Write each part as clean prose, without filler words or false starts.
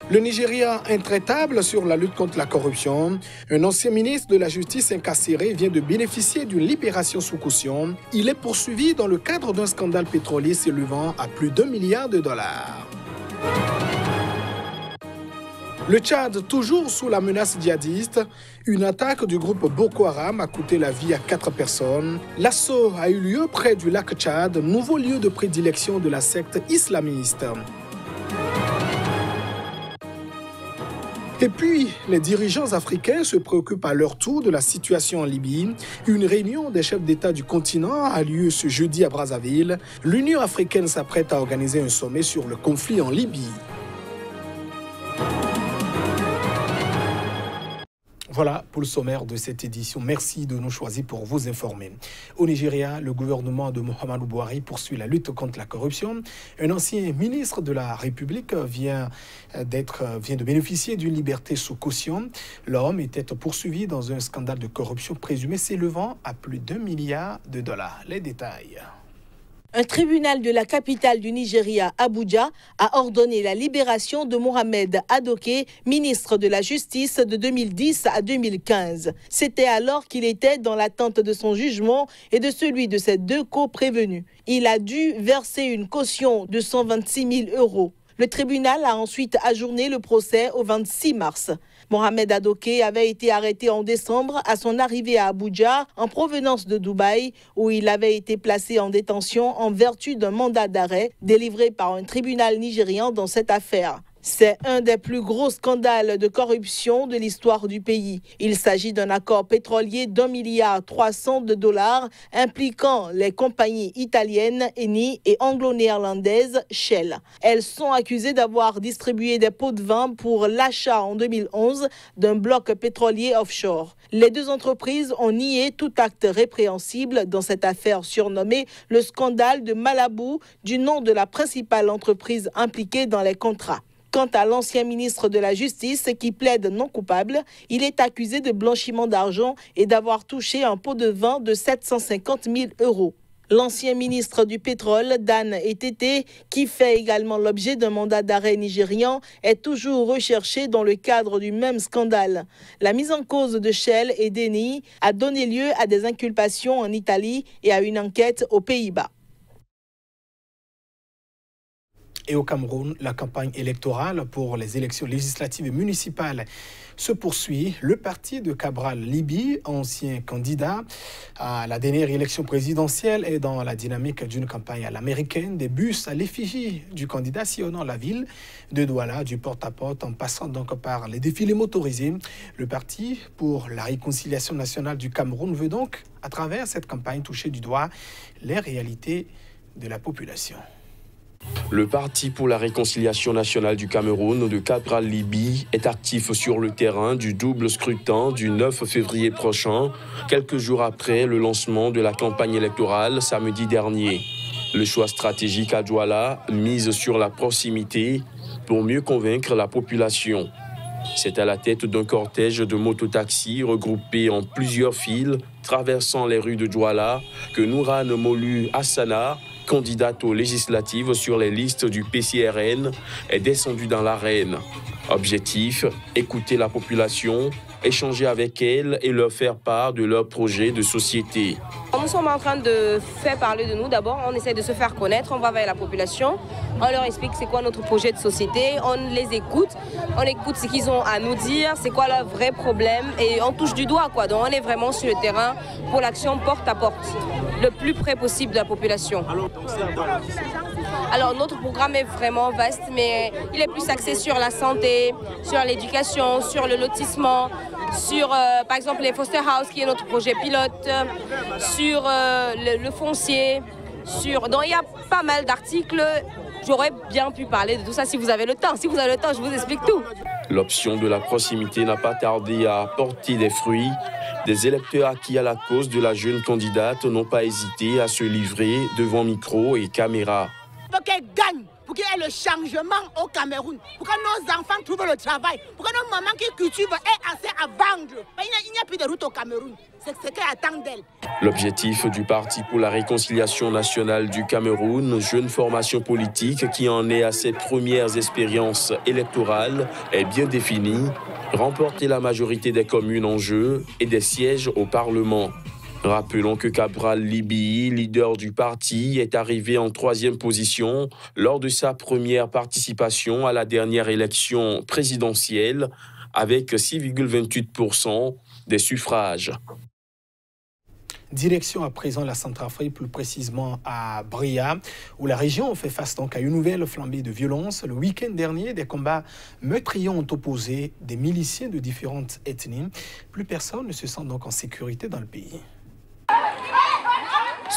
Le Nigeria intraitable sur la lutte contre la corruption. Un ancien ministre de la Justice incarcéré vient de bénéficier d'une libération sous caution. Il est poursuivi dans le cadre d'un scandale pétrolier s'élevant à plus d'1 milliard de dollars. Le Tchad, toujours sous la menace djihadiste, une attaque du groupe Boko Haram a coûté la vie à 4 personnes. L'assaut a eu lieu près du lac Tchad, nouveau lieu de prédilection de la secte islamiste. Et puis, les dirigeants africains se préoccupent à leur tour de la situation en Libye. Une réunion des chefs d'État du continent a lieu ce jeudi à Brazzaville. L'Union africaine s'apprête à organiser un sommet sur le conflit en Libye. Voilà pour le sommaire de cette édition. Merci de nous choisir pour vous informer. Au Nigeria, le gouvernement de Muhammadu Buhari poursuit la lutte contre la corruption. Un ancien ministre de la République vient de bénéficier d'une liberté sous caution. L'homme était poursuivi dans un scandale de corruption présumé s'élevant à plus d'1 milliard de dollars. Les détails. Un tribunal de la capitale du Nigeria, Abuja, a ordonné la libération de Mohamed Adoke, ministre de la Justice de 2010 à 2015. C'était alors qu'il était dans l'attente de son jugement et de celui de ses 2 co-prévenus. Il a dû verser une caution de 126 000 €. Le tribunal a ensuite ajourné le procès au 26 mars. Mohamed Adoke avait été arrêté en décembre à son arrivée à Abuja en provenance de Dubaï, où il avait été placé en détention en vertu d'un mandat d'arrêt délivré par un tribunal nigérian dans cette affaire. C'est un des plus gros scandales de corruption de l'histoire du pays. Il s'agit d'un accord pétrolier d'1,3 milliard de dollars impliquant les compagnies italiennes Eni et anglo-néerlandaises Shell. Elles sont accusées d'avoir distribué des pots de vin pour l'achat en 2011 d'un bloc pétrolier offshore. Les 2 entreprises ont nié tout acte répréhensible dans cette affaire surnommée le scandale de Malabou, du nom de la principale entreprise impliquée dans les contrats. Quant à l'ancien ministre de la Justice qui plaide non coupable, il est accusé de blanchiment d'argent et d'avoir touché un pot de vin de 750 000 €. L'ancien ministre du pétrole, Dan Etete, qui fait également l'objet d'un mandat d'arrêt nigérian, est toujours recherché dans le cadre du même scandale. La mise en cause de Shell et d'Eni a donné lieu à des inculpations en Italie et à une enquête aux Pays-Bas. Et au Cameroun, la campagne électorale pour les élections législatives et municipales se poursuit. Le parti de Cabral Libi, ancien candidat à la dernière élection présidentielle, est dans la dynamique d'une campagne à l'américaine, des bus à l'effigie du candidat sillonnant la ville de Douala, du porte-à-porte, en passant donc par les défilés motorisés. Le parti pour la réconciliation nationale du Cameroun veut donc, à travers cette campagne, toucher du doigt les réalités de la population. Le Parti pour la réconciliation nationale du Cameroun de Cabral Libi est actif sur le terrain du double scrutin du 9 février prochain, quelques jours après le lancement de la campagne électorale samedi dernier. Le choix stratégique à Douala mise sur la proximité pour mieux convaincre la population. C'est à la tête d'un cortège de mototaxis regroupés en plusieurs files traversant les rues de Douala que Nourane Molu Hassana, candidate aux législatives sur les listes du PCRN, est descendue dans l'arène. Objectif, écouter la population, échanger avec elle et leur faire part de leurs projets de société. Nous sommes en train de faire parler de nous. D'abord, on essaie de se faire connaître, on va vers la population, on leur explique c'est quoi notre projet de société, on les écoute, on écoute ce qu'ils ont à nous dire, c'est quoi leur vrai problème et on touche du doigt quoi. Donc on est vraiment sur le terrain pour l'action porte à porte, le plus près possible de la population. Alors notre programme est vraiment vaste, mais il est plus axé sur la santé, sur l'éducation, sur le lotissement, sur par exemple les foster house qui est notre projet pilote, sur le foncier, donc il y a pas mal d'articles. J'aurais bien pu parler de tout ça si vous avez le temps. Si vous avez le temps, je vous explique tout. L'option de la proximité n'a pas tardé à porter des fruits. Des électeurs acquis à la cause de la jeune candidate n'ont pas hésité à se livrer devant micro et caméra. Pour qu'elle gagne, pour qu'il y ait le changement au Cameroun, pour que nos enfants trouvent le travail, pour que nos mamans qui cultivent aient assez à vendre. Il n'y a plus de route au Cameroun. C'est ce qu'elle attend d'elle. L'objectif du Parti pour la réconciliation nationale du Cameroun, jeune formation politique qui en est à ses premières expériences électorales, est bien défini. Remporter la majorité des communes en jeu et des sièges au Parlement. Rappelons que Cabral Libye, leader du parti, est arrivé en 3e position lors de sa première participation à la dernière élection présidentielle avec 6,28% des suffrages. Direction à présent la Centrafrique, plus précisément à Bria, où la région fait face donc à une nouvelle flambée de violence. Le week-end dernier, des combats meurtriers ont opposé des miliciens de différentes ethnies. Plus personne ne se sent donc en sécurité dans le pays.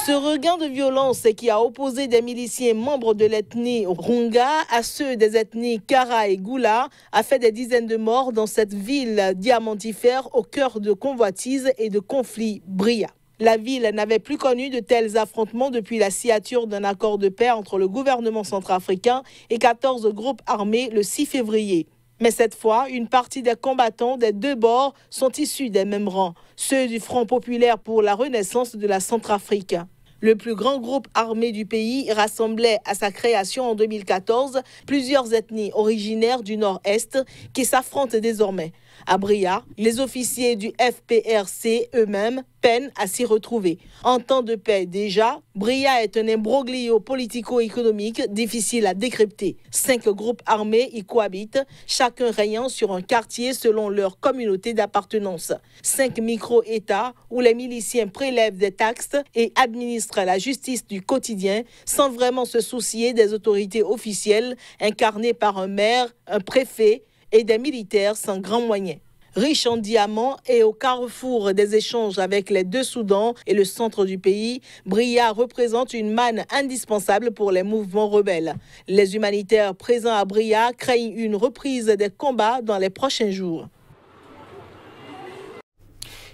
Ce regain de violence qui a opposé des miliciens membres de l'ethnie Runga à ceux des ethnies Kara et Goula a fait des dizaines de morts dans cette ville diamantifère au cœur de convoitises et de conflits Bria. La ville n'avait plus connu de tels affrontements depuis la signature d'un accord de paix entre le gouvernement centrafricain et 14 groupes armés le 6 février. Mais cette fois, une partie des combattants des deux bords sont issus des mêmes rangs, ceux du Front populaire pour la renaissance de la Centrafrique. Le plus grand groupe armé du pays rassemblait à sa création en 2014 plusieurs ethnies originaires du nord-est qui s'affrontent désormais. À Bria, les officiers du FPRC eux-mêmes peinent à s'y retrouver. En temps de paix déjà, Bria est un imbroglio politico-économique difficile à décrypter. 5 groupes armés y cohabitent, chacun rayant sur un quartier selon leur communauté d'appartenance. 5 micro-États où les miliciens prélèvent des taxes et administrent la justice du quotidien sans vraiment se soucier des autorités officielles incarnées par un maire, un préfet et des militaires sans grands moyens. Riche en diamants et au carrefour des échanges avec les deux Soudans et le centre du pays, Bria représente une manne indispensable pour les mouvements rebelles. Les humanitaires présents à Bria craignent une reprise des combats dans les prochains jours.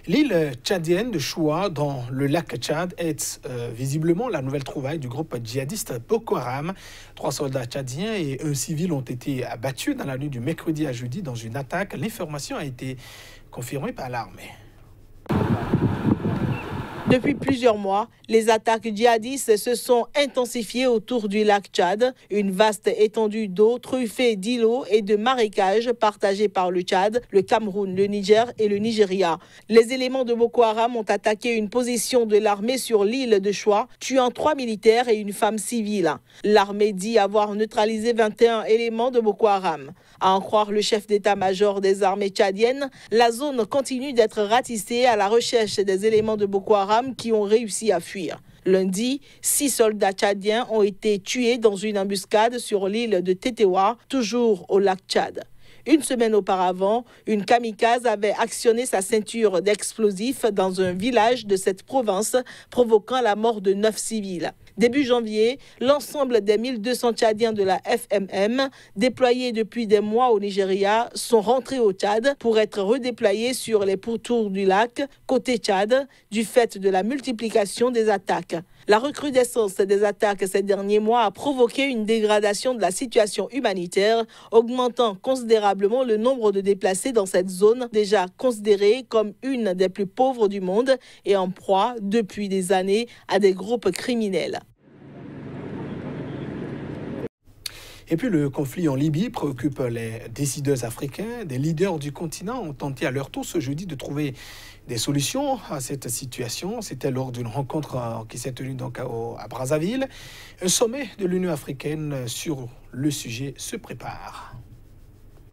L'île tchadienne de Choua, dans le lac Tchad, est visiblement la nouvelle trouvaille du groupe djihadiste Boko Haram. 3 soldats tchadiens et un civil ont été abattus dans la nuit du mercredi à jeudi dans une attaque. L'information a été confirmée par l'armée. Depuis plusieurs mois, les attaques djihadistes se sont intensifiées autour du lac Tchad, une vaste étendue d'eau truffée d'îlots et de marécages partagés par le Tchad, le Cameroun, le Niger et le Nigeria. Les éléments de Boko Haram ont attaqué une position de l'armée sur l'île de Choua, tuant 3 militaires et une femme civile. L'armée dit avoir neutralisé 21 éléments de Boko Haram. À en croire le chef d'état-major des armées tchadiennes, la zone continue d'être ratissée à la recherche des éléments de Boko Haram qui ont réussi à fuir. Lundi, 6 soldats tchadiens ont été tués dans une embuscade sur l'île de Tetewa, toujours au lac Tchad. Une semaine auparavant, une kamikaze avait actionné sa ceinture d'explosifs dans un village de cette province, provoquant la mort de 9 civils. Début janvier, l'ensemble des 1200 Tchadiens de la FMM, déployés depuis des mois au Nigeria, sont rentrés au Tchad pour être redéployés sur les pourtours du lac, côté Tchad, du fait de la multiplication des attaques. La recrudescence des attaques ces derniers mois a provoqué une dégradation de la situation humanitaire, augmentant considérablement le nombre de déplacés dans cette zone déjà considérée comme une des plus pauvres du monde et en proie depuis des années à des groupes criminels. Et puis le conflit en Libye préoccupe les décideurs africains. Des leaders du continent ont tenté à leur tour ce jeudi de trouver des solutions à cette situation. C'était lors d'une rencontre qui s'est tenue donc à Brazzaville. Un sommet de l'Union africaine sur le sujet se prépare.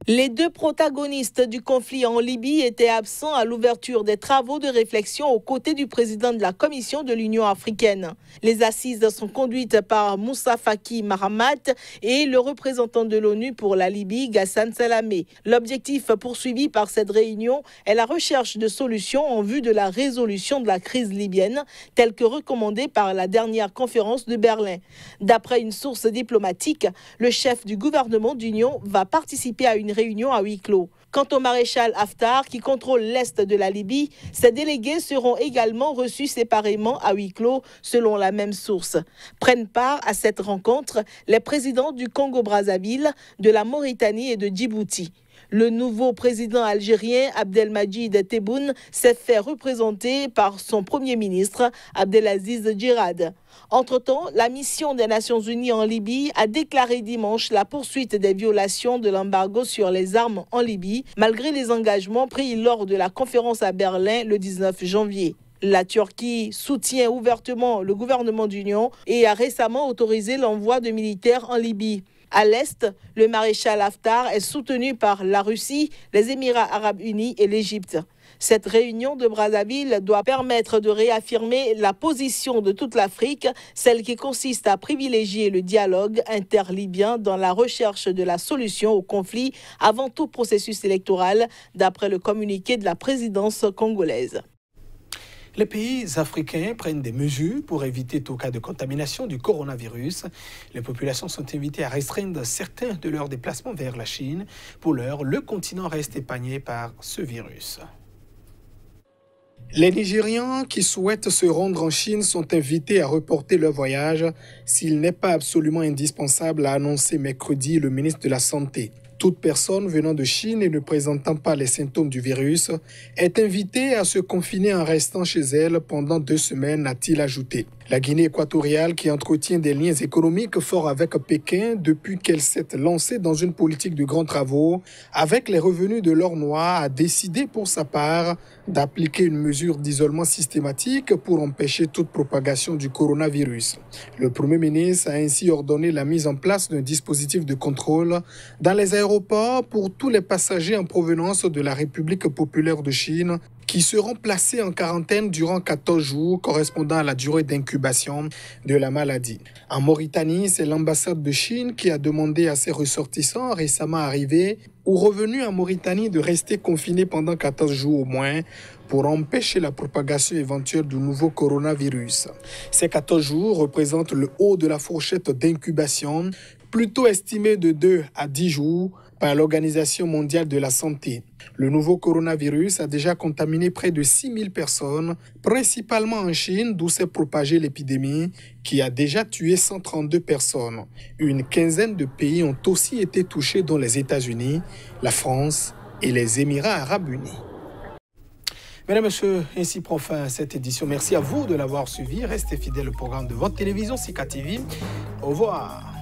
Les 2 protagonistes du conflit en Libye étaient absents à l'ouverture des travaux de réflexion aux côtés du président de la Commission de l'Union africaine. Les assises sont conduites par Moussa Faki Mahamat et le représentant de l'ONU pour la Libye, Ghassan Salamé. L'objectif poursuivi par cette réunion est la recherche de solutions en vue de la résolution de la crise libyenne, telle que recommandée par la dernière conférence de Berlin. D'après une source diplomatique, le chef du gouvernement d'union va participer à une réunion à huis clos. Quant au maréchal Haftar, qui contrôle l'est de la Libye, ses délégués seront également reçus séparément à huis clos, selon la même source. Prennent part à cette rencontre les présidents du Congo-Brazzaville, de la Mauritanie et de Djibouti. Le nouveau président algérien Abdelmadjid Tebboune s'est fait représenter par son premier ministre Abdelaziz Djirad. Entre-temps, la mission des Nations Unies en Libye a déclaré dimanche la poursuite des violations de l'embargo sur les armes en Libye, malgré les engagements pris lors de la conférence à Berlin le 19 janvier. La Turquie soutient ouvertement le gouvernement d'union et a récemment autorisé l'envoi de militaires en Libye. À l'est, le maréchal Haftar est soutenu par la Russie, les Émirats arabes unis et l'Égypte. Cette réunion de Brazzaville doit permettre de réaffirmer la position de toute l'Afrique, celle qui consiste à privilégier le dialogue interlibyen dans la recherche de la solution au conflit avant tout processus électoral, d'après le communiqué de la présidence congolaise. Les pays africains prennent des mesures pour éviter tout cas de contamination du coronavirus. Les populations sont invitées à restreindre certains de leurs déplacements vers la Chine. Pour l'heure, le continent reste épargné par ce virus. Les Nigérians qui souhaitent se rendre en Chine sont invités à reporter leur voyage s'il n'est pas absolument indispensable, a annoncé mercredi le ministre de la Santé. Toute personne venant de Chine et ne présentant pas les symptômes du virus est invitée à se confiner en restant chez elle pendant 2 semaines, a-t-il ajouté. La Guinée équatoriale, qui entretient des liens économiques forts avec Pékin depuis qu'elle s'est lancée dans une politique de grands travaux, avec les revenus de l'or noir, a décidé pour sa part d'appliquer une mesure d'isolement systématique pour empêcher toute propagation du coronavirus. Le Premier ministre a ainsi ordonné la mise en place d'un dispositif de contrôle dans les aéroports pour tous les passagers en provenance de la République populaire de Chine qui seront placés en quarantaine durant 14 jours, correspondant à la durée d'incubation de la maladie. En Mauritanie, c'est l'ambassade de Chine qui a demandé à ses ressortissants récemment arrivés ou revenus en Mauritanie de rester confinés pendant 14 jours au moins pour empêcher la propagation éventuelle du nouveau coronavirus. Ces 14 jours représentent le haut de la fourchette d'incubation, plutôt estimée de 2 à 10 jours, par l'Organisation mondiale de la santé. Le nouveau coronavirus a déjà contaminé près de 6000 personnes, principalement en Chine, d'où s'est propagée l'épidémie, qui a déjà tué 132 personnes. Une quinzaine de pays ont aussi été touchés, dont les États-Unis, la France et les Émirats arabes unis. Mesdames, Messieurs, ainsi prend fin cette édition. Merci à vous de l'avoir suivi. Restez fidèles au programme de votre télévision Sika TV. Au revoir.